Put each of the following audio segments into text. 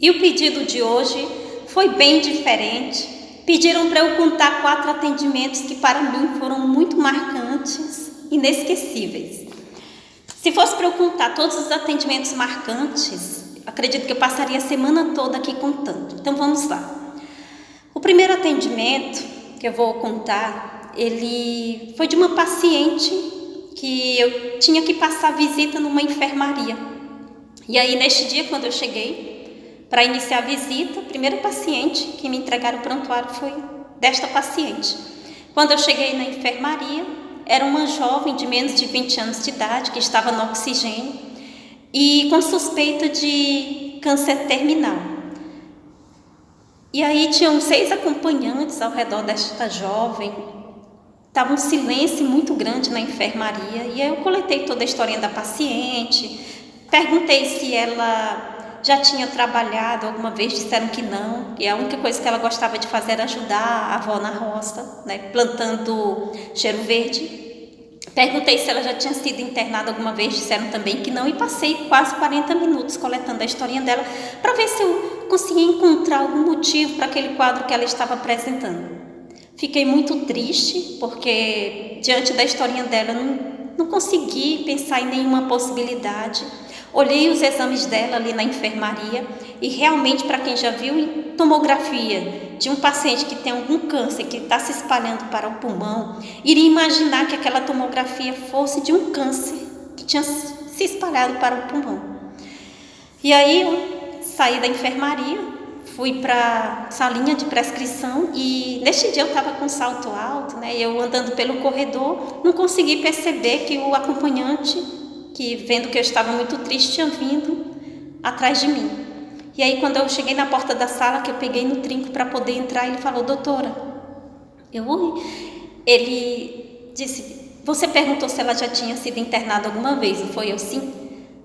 E o pedido de hoje foi bem diferente. Pediram para eu contar 4 atendimentos que para mim foram muito marcantes, inesquecíveis. Se fosse para eu contar todos os atendimentos marcantes, acredito que eu passaria a semana toda aqui contando. Então vamos lá. O primeiro atendimento que eu vou contar, ele foi de uma paciente que eu tinha que passar visita numa enfermaria. E aí neste dia, quando eu cheguei para iniciar a visita, a primeira paciente que me entregaram o prontuário foi desta paciente. Quando eu cheguei na enfermaria, era uma jovem de menos de 20 anos de idade que estava no oxigênio e com suspeita de câncer terminal. E aí tinham 6 acompanhantes ao redor desta jovem. Estava um silêncio muito grande na enfermaria e aí eu coletei toda a historinha da paciente, perguntei se ela já tinha trabalhado alguma vez, disseram que não, e a única coisa que ela gostava de fazer era ajudar a avó na roça, né, plantando cheiro verde. Perguntei se ela já tinha sido internada alguma vez, disseram também que não, e passei quase 40 minutos coletando a historinha dela para ver se eu conseguia encontrar algum motivo para aquele quadro que ela estava apresentando. Fiquei muito triste, porque diante da historinha dela não consegui pensar em nenhuma possibilidade. Olhei os exames dela ali na enfermaria e realmente, para quem já viu tomografia de um paciente que tem algum câncer que está se espalhando para o pulmão, iria imaginar que aquela tomografia fosse de um câncer que tinha se espalhado para o pulmão. E aí eu saí da enfermaria, fui para a salinha de prescrição e neste dia eu estava com salto alto, né? Eu andando pelo corredor, não consegui perceber que o acompanhante, que vendo que eu estava muito triste, tinha vindo atrás de mim. E aí quando eu cheguei na porta da sala, que eu peguei no trinco para poder entrar, ele falou: doutora, ele disse: você perguntou se ela já tinha sido internada alguma vez, não foi? Eu, sim.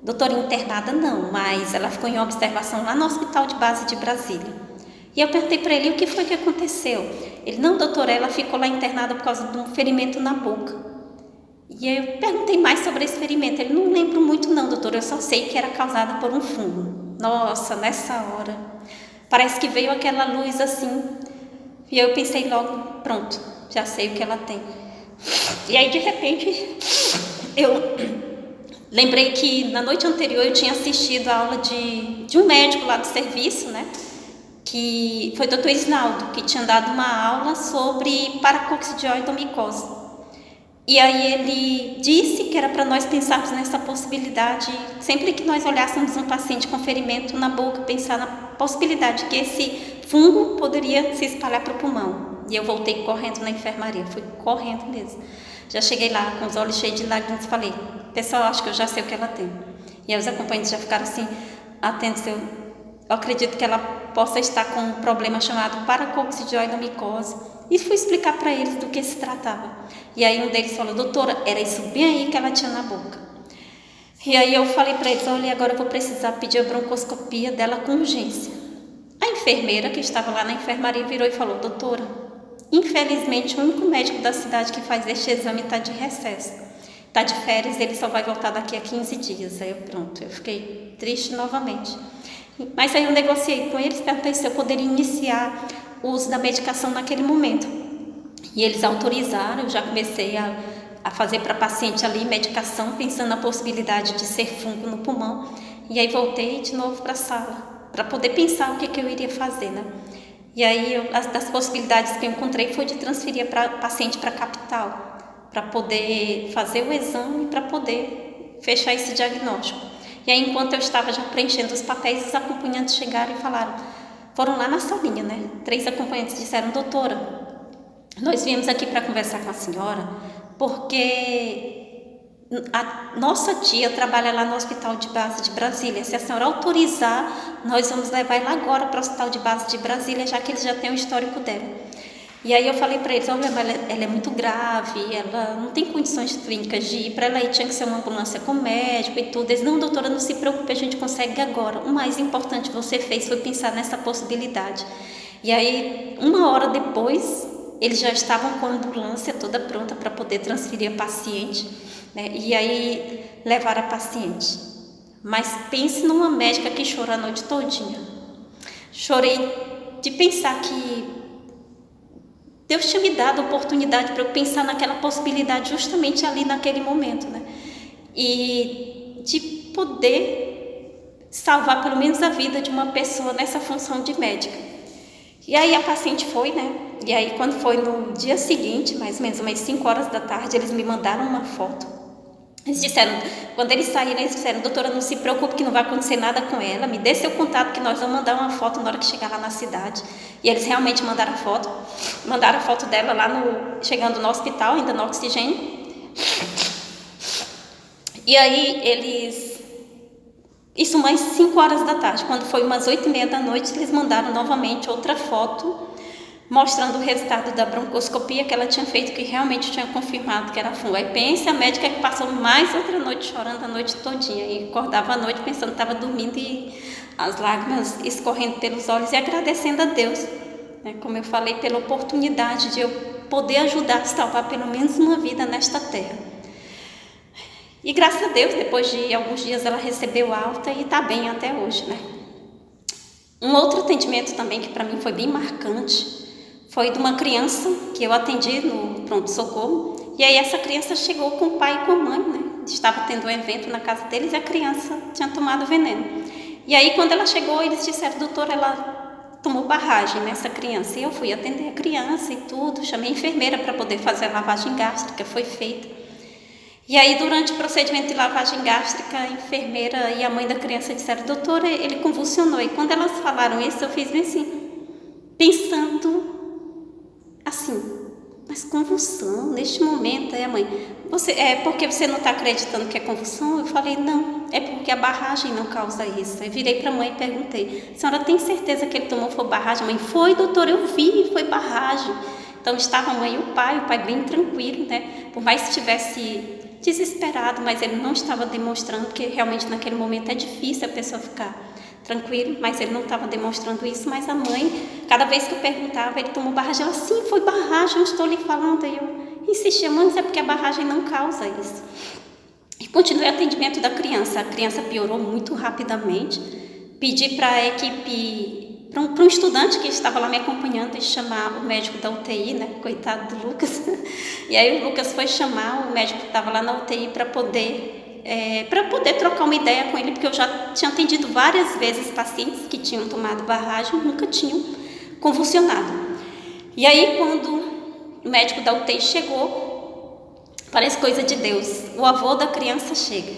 Doutora, internada não, mas ela ficou em observação lá no Hospital de Base de Brasília. E eu perguntei para ele: o que foi que aconteceu? Ele: não, doutora, ela ficou lá internada por causa de um ferimento na boca. E eu perguntei mais sobre esse ferimento. Ele: não lembro muito não, doutora, eu só sei que era causado por um fungo. Nossa, nessa hora, parece que veio aquela luz assim. E eu pensei logo: pronto, já sei o que ela tem. E aí de repente, eu lembrei que na noite anterior eu tinha assistido a aula de um médico lá do serviço, né? Que foi o Dr. Isnaldo, que tinha dado uma aula sobre paracoccidioidomicose. E aí ele disse que era para nós pensarmos nessa possibilidade, sempre que nós olhássemos um paciente com ferimento na boca, pensar na possibilidade que esse fungo poderia se espalhar para o pulmão. E eu voltei correndo na enfermaria, fui correndo mesmo. Já cheguei lá com os olhos cheios de lágrimas e falei: pessoal, acho que eu já sei o que ela tem. E aí os acompanhantes já ficaram assim, atentos. Eu acredito que ela possa estar com um problema chamado paracoccidioidomicose. E fui explicar para eles do que se tratava. E aí um deles falou: doutora, era isso bem aí que ela tinha na boca. E aí eu falei para eles: olha, agora eu vou precisar pedir a broncoscopia dela com urgência. A enfermeira que estava lá na enfermaria virou e falou: doutora, infelizmente o único médico da cidade que faz este exame está de recesso. Está de férias, ele só vai voltar daqui a 15 dias. Aí eu fiquei triste novamente. Mas aí eu negociei com eles, perguntei se eu poderia iniciar o uso da medicação naquele momento. E eles autorizaram. Eu já comecei a fazer para paciente ali medicação, pensando na possibilidade de ser fungo no pulmão. E aí voltei de novo para a sala, para poder pensar o que eu iria fazer, né? E aí das possibilidades que eu encontrei foi de transferir a paciente para a capital, para poder fazer o exame, para poder fechar esse diagnóstico. E aí, enquanto eu estava já preenchendo os papéis, os acompanhantes chegaram e falaram, foram lá na salinha, né? 3 acompanhantes disseram: doutora, nós viemos aqui para conversar com a senhora porque a nossa tia trabalha lá no Hospital de Base de Brasília. Se a senhora autorizar, nós vamos levar ela agora para o Hospital de Base de Brasília, já que eles já têm o histórico dela. E aí eu falei para eles: olha, ela é muito grave, ela não tem condições clínicas de ir, para ela ir tinha que ser uma ambulância com médico e tudo. Eles: não, doutora, não se preocupe, a gente consegue agora. O mais importante que você fez foi pensar nessa possibilidade. E aí, 1 hora depois, eles já estavam com a ambulância toda pronta para poder transferir a paciente, né? E aí levaram a paciente. Mas pense numa médica que chorou a noite todinha. Chorei de pensar que Deus tinha me dado a oportunidade para eu pensar naquela possibilidade justamente ali naquele momento, né? E de poder salvar pelo menos a vida de uma pessoa nessa função de médica. E aí a paciente foi, né? E aí quando foi no dia seguinte, mais ou menos umas 5 horas da tarde, eles me mandaram uma foto. Eles disseram, quando eles saíram, eles disseram: doutora, não se preocupe que não vai acontecer nada com ela, me dê seu contato que nós vamos mandar uma foto na hora que chegar lá na cidade. E eles realmente mandaram a foto dela lá chegando no hospital, ainda no oxigênio. E aí isso umas 5 horas da tarde, quando foi umas 8h30 da noite, eles mandaram novamente outra foto, mostrando o resultado da broncoscopia que ela tinha feito, que realmente tinha confirmado que era fungo. Aí pensa a médica que passou mais outra noite chorando a noite todinha, e acordava à noite pensando que estava dormindo e as lágrimas escorrendo pelos olhos e agradecendo a Deus, né, como eu falei, pela oportunidade de eu poder ajudar a salvar pelo menos uma vida nesta terra. E graças a Deus, depois de alguns dias ela recebeu alta e está bem até hoje, né? Um outro atendimento também que para mim foi bem marcante foi de uma criança que eu atendi no pronto-socorro. E aí essa criança chegou com o pai e com a mãe, né? Estava tendo um evento na casa deles e a criança tinha tomado veneno. E aí quando ela chegou, eles disseram: doutora, ela tomou barragem nessa criança. E eu fui atender a criança e tudo, chamei a enfermeira para poder fazer a lavagem gástrica, foi feita. E aí durante o procedimento de lavagem gástrica, a enfermeira e a mãe da criança disseram: doutora, ele convulsionou. E quando elas falaram isso, eu fiz bem assim, pensando assim: mas convulsão, neste momento? Aí a mãe: porque você não está acreditando que é convulsão? Eu falei: não, é porque a barragem não causa isso. Eu virei para a mãe e perguntei: a senhora tem certeza que ele tomou foi barragem? A mãe: foi, doutora, eu vi, foi barragem. Então estava a mãe e o pai bem tranquilo, né? Por mais que estivesse desesperado, mas ele não estava demonstrando, porque realmente naquele momento é difícil a pessoa ficar tranquilo, mas ele não estava demonstrando isso. Mas a mãe, cada vez que eu perguntava, ele tomou barragem? Ela: sim, foi barragem, eu estou lhe falando. Aí eu insistia: mãe, é porque a barragem não causa isso. E continuei o atendimento da criança. A criança piorou muito rapidamente. Pedi para a equipe, para um estudante que estava lá me acompanhando, e chamar o médico da UTI, né? Coitado do Lucas. E aí o Lucas foi chamar o médico que estava lá na UTI para poder trocar uma ideia com ele, porque eu já tinha atendido várias vezes pacientes que tinham tomado barragem, nunca tinham convulsionado. E aí quando o médico da UTI chegou, parece coisa de Deus, o avô da criança chega.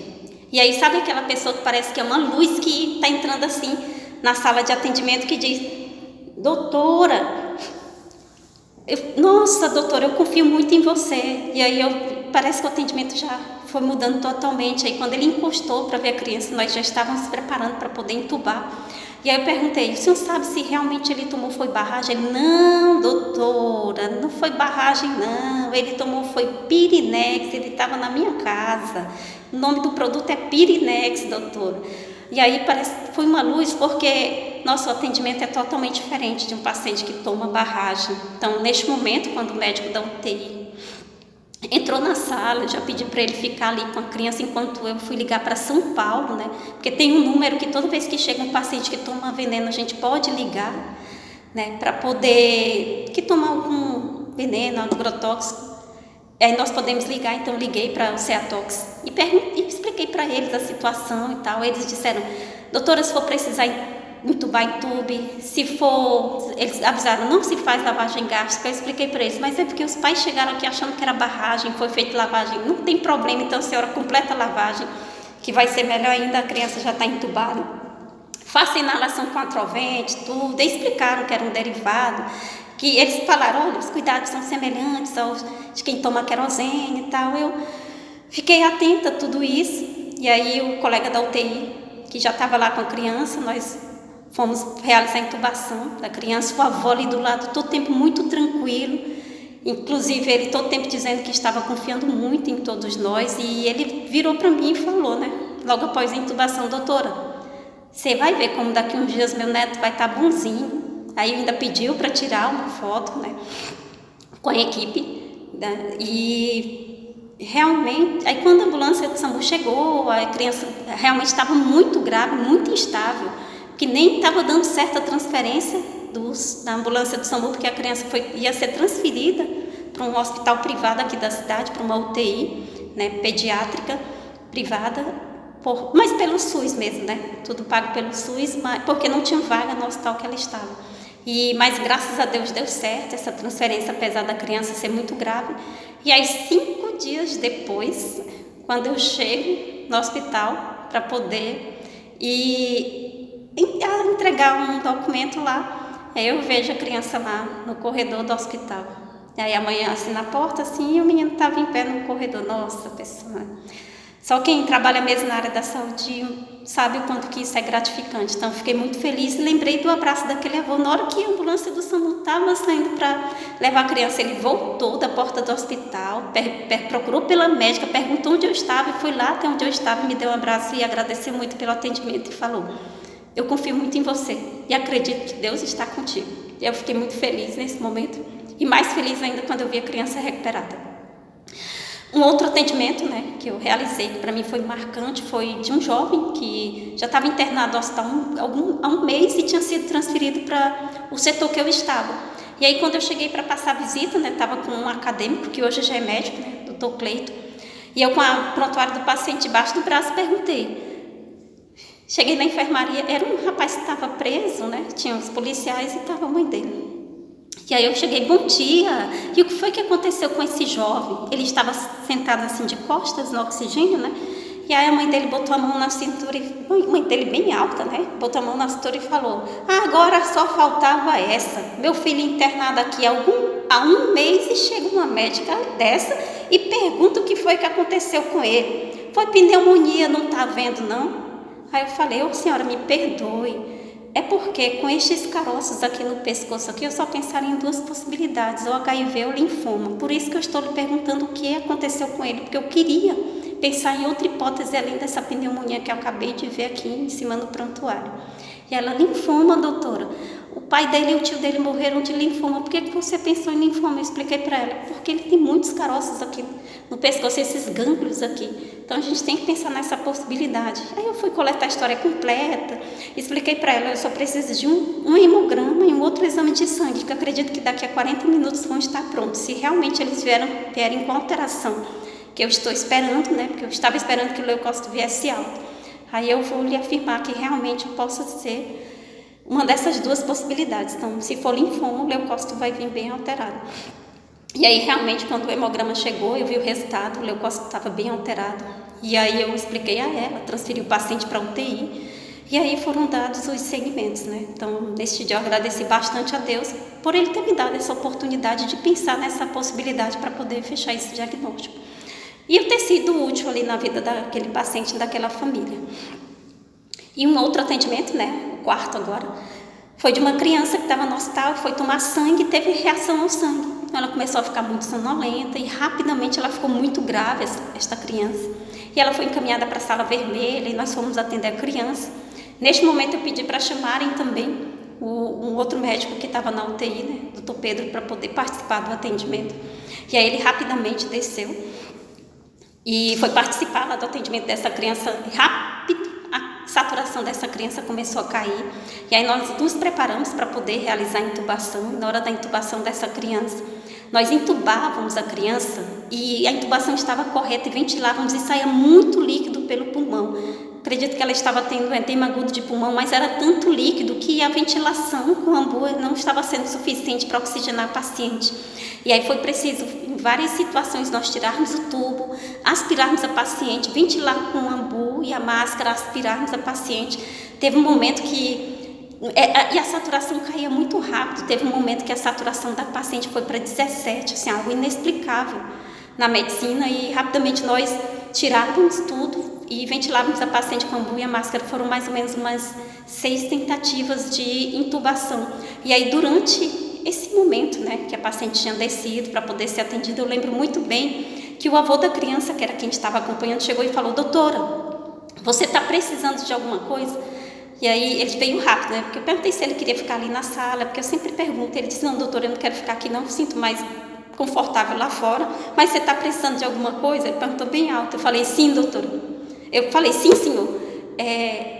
E aí sabe aquela pessoa que parece que é uma luz que está entrando assim na sala de atendimento, que diz: doutora, nossa, doutora, eu confio muito em você. E aí parece que o atendimento já foi mudando totalmente. Aí quando ele encostou para ver a criança, nós já estávamos se preparando para poder entubar. E aí eu perguntei: o senhor sabe se realmente ele tomou foi barragem? Ele: não, doutora, não foi barragem não, ele tomou foi Pirinex, ele estava na minha casa, o nome do produto é Pirinex, doutora. E aí parece que foi uma luz, porque nosso atendimento é totalmente diferente de um paciente que toma barragem. Então, neste momento, quando o médico da UTI entrou na sala, eu já pedi para ele ficar ali com a criança enquanto eu fui ligar para São Paulo, né? Porque tem um número que toda vez que chega um paciente que toma veneno, a gente pode ligar, né? Para poder, que tomar algum veneno, agrotóxico, aí nós podemos ligar. Então liguei para o Ceatox e expliquei para eles a situação e tal. Eles disseram: doutora, se for precisar entubar, entube. Se for, eles avisaram: não se faz lavagem gástrica. Eu expliquei para eles: mas é porque os pais chegaram aqui achando que era barragem, foi feita lavagem. Não tem problema, então a senhora completa a lavagem, que vai ser melhor ainda, a criança já está entubada. Faça inalação com atrovente, tudo. E explicaram que era um derivado, que eles falaram: olha, os cuidados são semelhantes aos de quem toma querosene e tal. Eu fiquei atenta a tudo isso. E aí o colega da UTI, que já estava lá com a criança, nós fomos realizar a intubação da criança, o avô ali do lado, todo tempo muito tranquilo, inclusive ele todo tempo dizendo que estava confiando muito em todos nós. E ele virou para mim e falou, né, logo após a intubação: doutora, você vai ver como daqui uns dias meu neto vai estar bonzinho. Aí ainda pediu para tirar uma foto, né, com a equipe, né, e realmente, aí quando a ambulância do SAMU chegou, a criança realmente estava muito grave, muito instável, que nem estava dando certa transferência da ambulância do SAMU, porque a criança ia ser transferida para um hospital privado aqui da cidade, para uma UTI, né, pediátrica privada, mas pelo SUS mesmo, né? Tudo pago pelo SUS, porque não tinha vaga no hospital que ela estava. Mas graças a Deus deu certo essa transferência, apesar da criança ser muito grave. E aí 5 dias depois, quando eu chego no hospital para poder entregar um documento lá, aí eu vejo a criança lá no corredor do hospital. E aí a mãe assim na porta assim, e o menino estava em pé no corredor. Nossa, pessoa. Só quem trabalha mesmo na área da saúde sabe o quanto que isso é gratificante. Então, fiquei muito feliz e lembrei do abraço daquele avô. Na hora que a ambulância do SAMU estava saindo para levar a criança, ele voltou da porta do hospital, procurou pela médica, perguntou onde eu estava e foi lá até onde eu estava, me deu um abraço e agradeceu muito pelo atendimento e falou: eu confio muito em você e acredito que Deus está contigo. E eu fiquei muito feliz nesse momento e mais feliz ainda quando eu vi a criança recuperada. Um outro atendimento, né, que eu realizei, que para mim foi marcante, foi de um jovem que já estava internado no hospital há um mês e tinha sido transferido para o setor que eu estava. E aí, quando eu cheguei para passar a visita, né, estava com um acadêmico, que hoje já é médico, né, doutor Cleito, e eu com a prontuário do paciente debaixo do braço perguntei. Cheguei na enfermaria, era um rapaz que estava preso, né, tinha os policiais e estava a mãe dele. E aí eu cheguei: bom dia, e o que foi que aconteceu com esse jovem? Ele estava sentado assim de costas no oxigênio, né? E aí a mãe dele botou a mão na cintura, a mãe dele bem alta, né? Botou a mão na cintura e falou: agora só faltava essa. Meu filho internado aqui há um mês e chega uma médica dessa e pergunta o que foi que aconteceu com ele. Foi pneumonia, não está vendo não? Aí eu falei: ô senhora, me perdoe. É porque com estes caroços aqui no pescoço aqui, eu só pensaria em 2 possibilidades, o HIV ou linfoma. Por isso que eu estou lhe perguntando o que aconteceu com ele, porque eu queria pensar em outra hipótese além dessa pneumonia que eu acabei de ver aqui em cima do prontuário. E ela: linfoma, doutora. O pai dele e o tio dele morreram de linfoma. Por que você pensou em linfoma? Eu expliquei para ela: porque ele tem muitos caroços aqui no pescoço, esses gânglios aqui. Então a gente tem que pensar nessa possibilidade. Aí eu fui coletar a história completa, expliquei para ela: eu só preciso de um hemograma e um outro exame de sangue, que eu acredito que daqui a 40 minutos vão estar prontos. Se realmente eles vierem com alteração, que eu estou esperando, né? Porque eu estava esperando que o leucócito viesse alto. Aí eu vou lhe afirmar que realmente possa ser uma dessas 2 possibilidades. Então, se for linfoma, o leucócito vai vir bem alterado. E aí, realmente, quando o hemograma chegou, eu vi o resultado, o leucócito estava bem alterado. E aí eu expliquei a ela, transferi o paciente para a UTI. E aí foram dados os segmentos, né? Então, neste dia eu agradeci bastante a Deus por Ele ter me dado essa oportunidade de pensar nessa possibilidade para poder fechar esse diagnóstico. E eu ter sido útil ali na vida daquele paciente, daquela família. E um outro atendimento, né, o 4º agora, foi de uma criança que estava no hospital, foi tomar sangue e teve reação ao sangue. Então ela começou a ficar muito sonolenta e rapidamente ela ficou muito grave, esta criança. E ela foi encaminhada para a sala vermelha e nós fomos atender a criança. Neste momento eu pedi para chamarem também um outro médico que estava na UTI, né, doutor Pedro, para poder participar do atendimento. E aí ele rapidamente desceu e foi participar lá do atendimento dessa criança. Rápido, a saturação dessa criança começou a cair. E aí nós nos preparamos para poder realizar a intubação. E na hora da intubação dessa criança, nós intubávamos a criança e a intubação estava correta e ventilávamos e saía muito líquido pelo pulmão. Acredito que ela estava tendo edema agudo de pulmão, mas era tanto líquido que a ventilação com o ambu não estava sendo suficiente para oxigenar a paciente. E aí foi preciso, em várias situações, nós tirarmos o tubo, aspirarmos a paciente, ventilar com o ambu e a máscara, aspirarmos a paciente. Teve um momento que... E a saturação caía muito rápido. Teve um momento que a saturação da paciente foi para 17, assim, algo inexplicável na medicina. E rapidamente nós tirávamos tudo e ventilávamos a paciente com o ambu e a máscara. Foram mais ou menos umas 6 tentativas de intubação. E aí durante esse momento, né, que a paciente tinha descido para poder ser atendida, eu lembro muito bem que o avô da criança, que era quem estava acompanhando, chegou e falou: doutora, você está precisando de alguma coisa? E aí ele veio rápido, né, porque eu perguntei se ele queria ficar ali na sala, porque eu sempre pergunto. Ele disse: não, doutora, eu não quero ficar aqui não, sinto mais confortável lá fora, mas você está precisando de alguma coisa? Ele perguntou bem alto. Eu falei: sim, doutora. Eu falei: sim, senhor,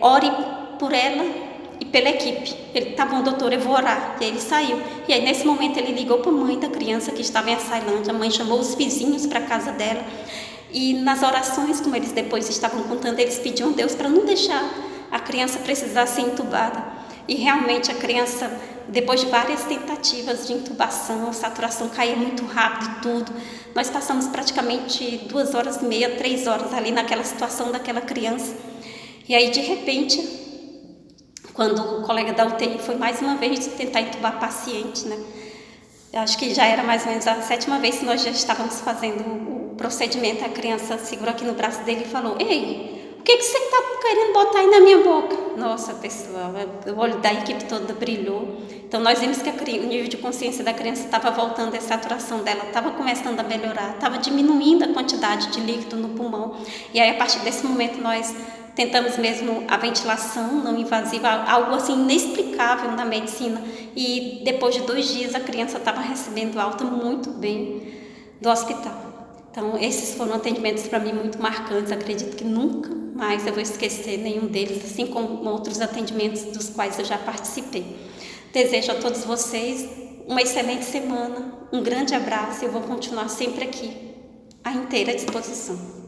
ore por ela e pela equipe. Ele, tá bom, doutor, eu vou orar. E aí ele saiu. E aí nesse momento ele ligou para a mãe da criança que estava em Açailândia. A mãe chamou os vizinhos para a casa dela. E nas orações, como eles depois estavam contando, eles pediam a Deus para não deixar a criança precisar ser entubada. E realmente a criança, depois de várias tentativas de intubação, a saturação caía muito rápido e tudo. Nós passamos praticamente 2h30, 3 horas ali naquela situação daquela criança. E aí, de repente, quando o colega da UTI foi mais uma vez tentar intubar a paciente, né? Eu acho que já era mais ou menos a 7ª vez que nós já estávamos fazendo o procedimento. A criança segurou aqui no braço dele e falou: ei, o que você está querendo botar aí na minha boca? Nossa, pessoal, o olho da equipe toda brilhou. Então nós vimos que o nível de consciência da criança estava voltando, a saturação dela estava começando a melhorar, estava diminuindo a quantidade de líquido no pulmão. E aí, a partir desse momento, nós tentamos mesmo a ventilação não invasiva, algo assim inexplicável na medicina. E depois de 2 dias a criança estava recebendo alta muito bem do hospital. Então esses foram atendimentos para mim muito marcantes. Acredito que nunca mais eu vou esquecer nenhum deles, assim como outros atendimentos dos quais eu já participei. Desejo a todos vocês uma excelente semana, um grande abraço e eu vou continuar sempre aqui à inteira disposição.